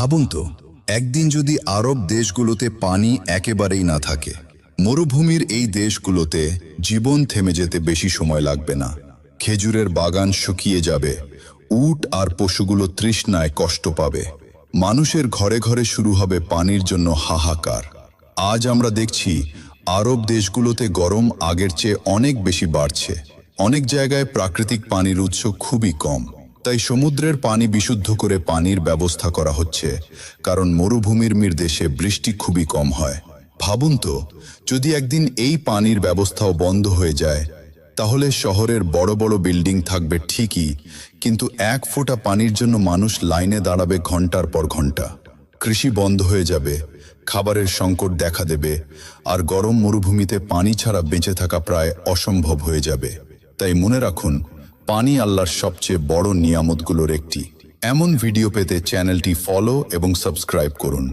ভাবুন তো, একদিন যদি আরব দেশগুলোতে পানি একেবারেই না থাকে। মরুভূমির এই দেশগুলোতে জীবন থেমে যেতে বেশি সময় লাগবে না। খেজুরের বাগান শুকিয়ে যাবে, উট আর পশুগুলো তৃষ্ণায় কষ্ট পাবে, মানুষের ঘরে ঘরে শুরু হবে পানির জন্য হাহাকার। আজ আমরা দেখছি আরব দেশগুলোতে গরম আগের চেয়ে অনেক বেশি বাড়ছে। অনেক জায়গায় প্রাকৃতিক পানির উৎস খুবই কম, তাই সমুদ্রের পানি বিশুদ্ধ করে পানির ব্যবস্থা করা হচ্ছে, কারণ মরুভূমির দেশে বৃষ্টি খুবই কম হয়। ভাবুন তো, যদি একদিন এই পানির ব্যবস্থাও বন্ধ হয়ে যায়, তাহলে শহরের বড় বড় বিল্ডিং থাকবে ঠিকই, কিন্তু এক ফোঁটা পানির জন্য মানুষ লাইনে দাঁড়াবে ঘন্টার পর ঘন্টা। কৃষি বন্ধ হয়ে যাবে, খাবারের সংকট দেখা দেবে, আর গরম মরুভূমিতে পানি ছাড়া বেঁচে থাকা প্রায় অসম্ভব হয়ে যাবে। তাই মনে রাখুন, পানি আল্লাহর সবচেয়ে বড় নিয়ামতগুলোর একটি। এমন ভিডিও পেতে চ্যানেলটি ফলো এবং সাবস্ক্রাইব করুন।